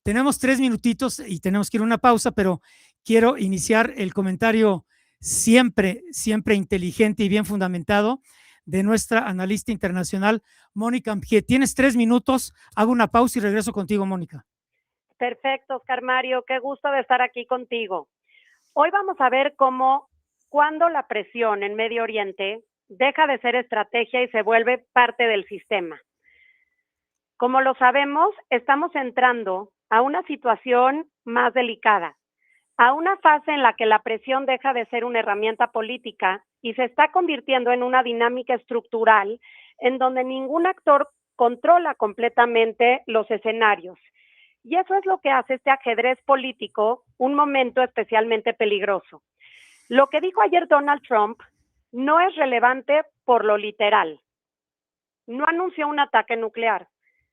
Tenemos 3 minutitos y tenemos que ir a una pausa, pero quiero iniciar el comentario siempre inteligente y bien fundamentado de nuestra analista internacional, Mónica Amgier. Tienes 3 minutos, hago una pausa y regreso contigo, Mónica. Perfecto, Oscar Mario, qué gusto de estar aquí contigo. Hoy vamos a ver cuando la presión en Medio Oriente deja de ser estrategia y se vuelve parte del sistema. Como lo sabemos, estamos entrando a una situación más delicada, a una fase en la que la presión deja de ser una herramienta política y se está convirtiendo en una dinámica estructural en donde ningún actor controla completamente los escenarios. Y eso es lo que hace este ajedrez político un momento especialmente peligroso. Lo que dijo ayer Donald Trump no es relevante por lo literal. No anunció un ataque nuclear,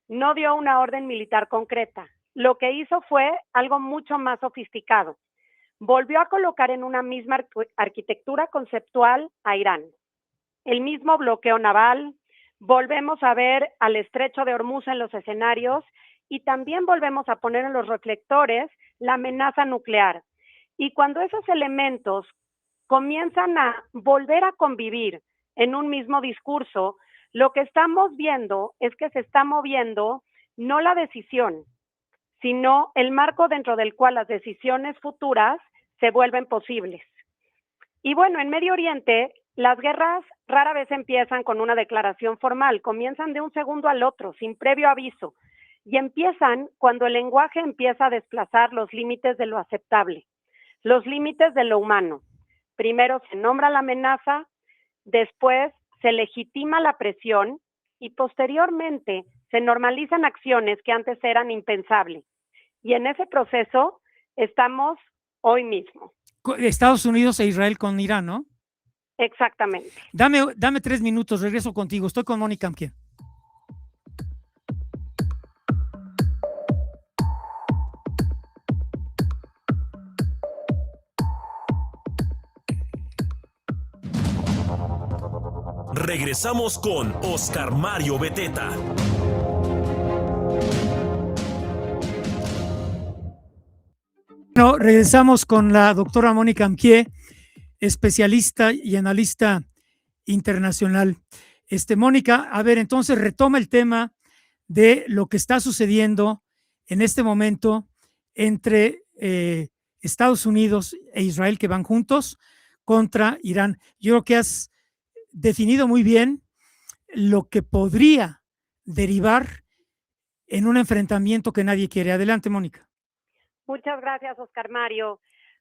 no dio una orden militar concreta. Lo que hizo fue algo mucho más sofisticado. Volvió a colocar en una misma arquitectura conceptual a Irán. El mismo bloqueo naval, volvemos a ver al estrecho de Hormuz en los escenarios y también volvemos a poner en los reflectores la amenaza nuclear. Y cuando esos elementos comienzan a volver a convivir en un mismo discurso, lo que estamos viendo es que se está moviendo no la decisión, sino el marco dentro del cual las decisiones futuras se vuelven posibles. Y bueno, en Medio Oriente, las guerras rara vez empiezan con una declaración formal, comienzan de un segundo al otro, sin previo aviso, y empiezan cuando el lenguaje empieza a desplazar los límites de lo aceptable, los límites de lo humano. Primero se nombra la amenaza, después se legitima la presión y posteriormente se normalizan acciones que antes eran impensables. Y en ese proceso estamos hoy mismo. Estados Unidos e Israel con Irán, ¿no? Exactamente. Dame 3 minutos, regreso contigo. Estoy con Mónica Amgier. Regresamos con Oscar Mario Beteta. Bueno, regresamos con la doctora Mónica Amgier, especialista y analista internacional. Mónica, a ver, entonces retoma el tema de lo que está sucediendo en este momento entre Estados Unidos e Israel, que van juntos contra Irán. Yo creo que has definido muy bien lo que podría derivar en un enfrentamiento que nadie quiere. Adelante, Mónica. Muchas gracias, Oscar Mario.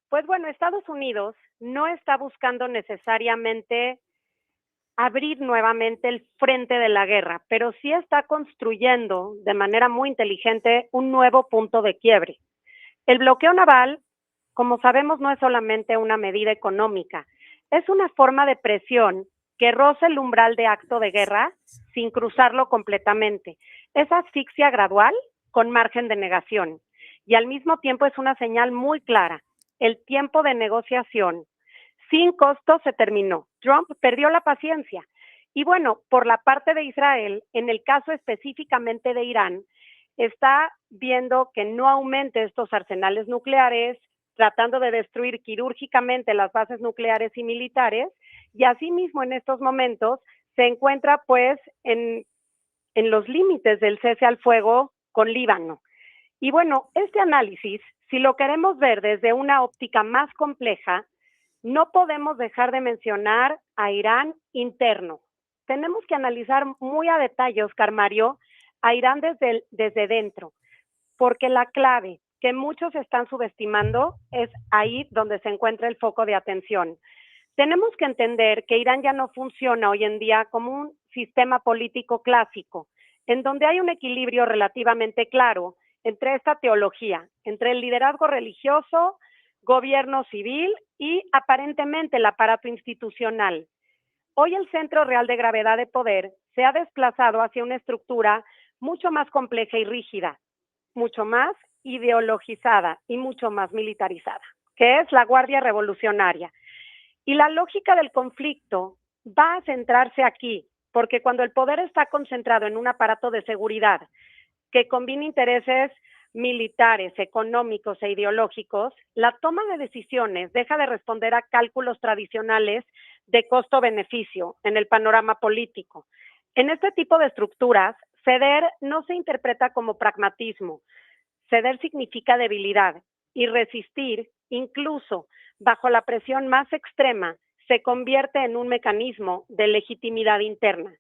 Pues bueno, Estados Unidos no está buscando necesariamente abrir nuevamente el frente de la guerra, pero sí está construyendo de manera muy inteligente un nuevo punto de quiebre. El bloqueo naval, como sabemos, no es solamente una medida económica, es una forma de presión que roza el umbral de acto de guerra sin cruzarlo completamente. Es asfixia gradual con margen de negación y al mismo tiempo es una señal muy clara. El tiempo de negociación sin costo se terminó. Trump perdió la paciencia. Y bueno, por la parte de Israel, en el caso específicamente de Irán, está viendo que no aumente estos arsenales nucleares, tratando de destruir quirúrgicamente las bases nucleares y militares, y asimismo en estos momentos se encuentra pues en los límites del cese al fuego con Líbano. Y bueno, este análisis, si lo queremos ver desde una óptica más compleja, no podemos dejar de mencionar a Irán interno. Tenemos que analizar muy a detalle, Oscar Mario, a Irán desde dentro, porque la clave que muchos están subestimando es ahí donde se encuentra el foco de atención. Tenemos que entender que Irán ya no funciona hoy en día como un sistema político clásico, en donde hay un equilibrio relativamente claro entre esta teología, entre el liderazgo religioso, gobierno civil y aparentemente el aparato institucional. Hoy el centro real de gravedad de poder se ha desplazado hacia una estructura mucho más compleja y rígida, mucho más ideologizada y mucho más militarizada, que es la Guardia Revolucionaria. Y la lógica del conflicto va a centrarse aquí, porque cuando el poder está concentrado en un aparato de seguridad que combina intereses militares, económicos e ideológicos, la toma de decisiones deja de responder a cálculos tradicionales de costo-beneficio en el panorama político. En este tipo de estructuras, ceder no se interpreta como pragmatismo. Ceder significa debilidad y resistir, incluso bajo la presión más extrema, se convierte en un mecanismo de legitimidad interna.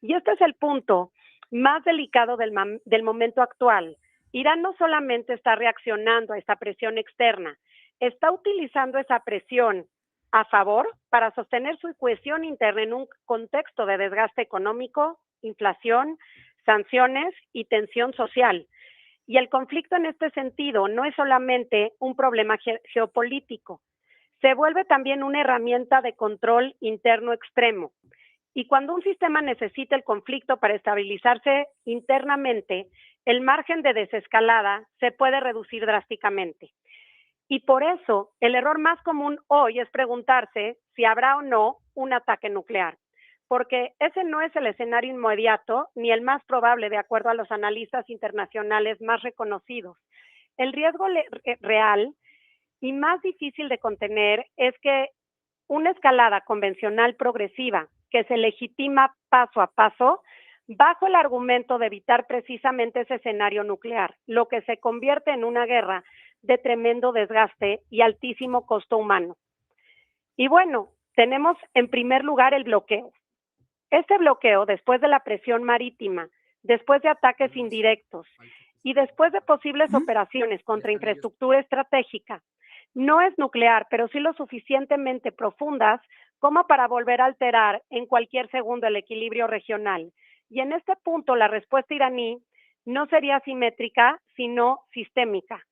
Y este es el punto más delicado del momento actual. Irán no solamente está reaccionando a esta presión externa, está utilizando esa presión a favor para sostener su cohesión interna en un contexto de desgaste económico, inflación, sanciones y tensión social. Y el conflicto en este sentido no es solamente un problema geopolítico, se vuelve también una herramienta de control interno extremo. Y cuando un sistema necesita el conflicto para estabilizarse internamente, el margen de desescalada se puede reducir drásticamente. Y por eso, el error más común hoy es preguntarse si habrá o no un ataque nuclear, porque ese no es el escenario inmediato ni el más probable de acuerdo a los analistas internacionales más reconocidos. El riesgo real y más difícil de contener es que una escalada convencional progresiva que se legitima paso a paso bajo el argumento de evitar precisamente ese escenario nuclear, lo que se convierte en una guerra de tremendo desgaste y altísimo costo humano. Y bueno, tenemos en primer lugar el bloqueo. Este bloqueo, después de la presión marítima, después de ataques indirectos y después de posibles operaciones contra infraestructura estratégica, no es nuclear, pero sí lo suficientemente profundas como para volver a alterar en cualquier segundo el equilibrio regional. Y en este punto la respuesta iraní no sería simétrica, sino sistémica.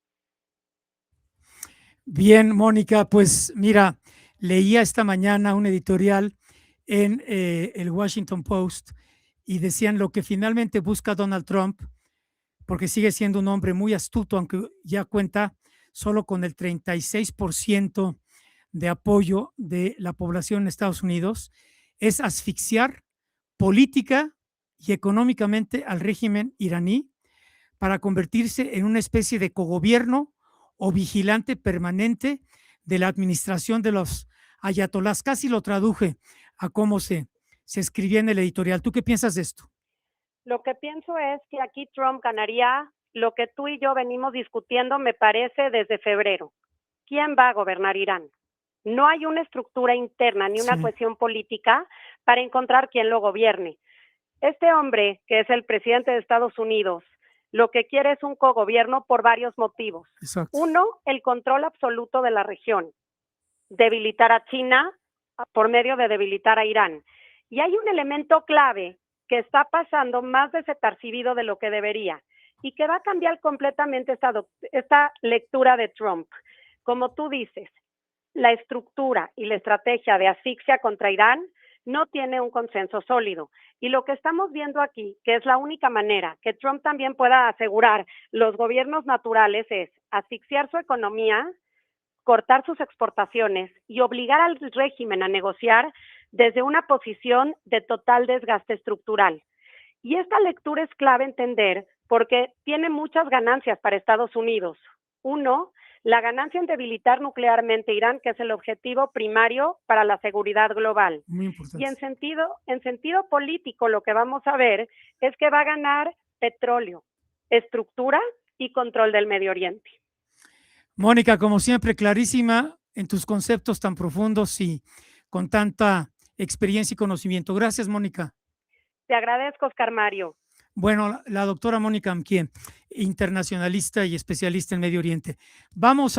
Bien, Mónica, pues mira, leía esta mañana un editorial en el Washington Post y decían lo que finalmente busca Donald Trump, porque sigue siendo un hombre muy astuto, aunque ya cuenta solo con el 36% de apoyo de la población en Estados Unidos, es asfixiar política y económicamente al régimen iraní para convertirse en una especie de cogobierno o vigilante permanente de la administración de los ayatolás. Casi lo traduje a cómo se escribía en el editorial. ¿Tú qué piensas de esto? Lo que pienso es que aquí Trump ganaría lo que tú y yo venimos discutiendo, me parece, desde febrero. ¿Quién va a gobernar Irán? No hay una estructura interna ni una cohesión política para encontrar quién lo gobierne. Este hombre, que es el presidente de Estados Unidos, lo que quiere es un cogobierno por varios motivos. Exacto. Uno, el control absoluto de la región. Debilitar a China por medio de debilitar a Irán. Y hay un elemento clave que está pasando más desapercibido de lo que debería y que va a cambiar completamente esta lectura de Trump. Como tú dices, la estructura y la estrategia de asfixia contra Irán no tiene un consenso sólido. Y lo que estamos viendo aquí, que es la única manera que Trump también pueda asegurar los gobiernos naturales, es asfixiar su economía, cortar sus exportaciones y obligar al régimen a negociar desde una posición de total desgaste estructural. Y esta lectura es clave entender porque tiene muchas ganancias para Estados Unidos. Uno, la ganancia en debilitar nuclearmente Irán, que es el objetivo primario para la seguridad global. Muy importante. Y en sentido político, lo que vamos a ver es que va a ganar petróleo, estructura y control del Medio Oriente. Mónica, como siempre, clarísima en tus conceptos tan profundos y con tanta experiencia y conocimiento. Gracias, Mónica. Te agradezco, Oscar Mario. Bueno, la doctora Mónica Amquié, internacionalista y especialista en Medio Oriente. Vamos a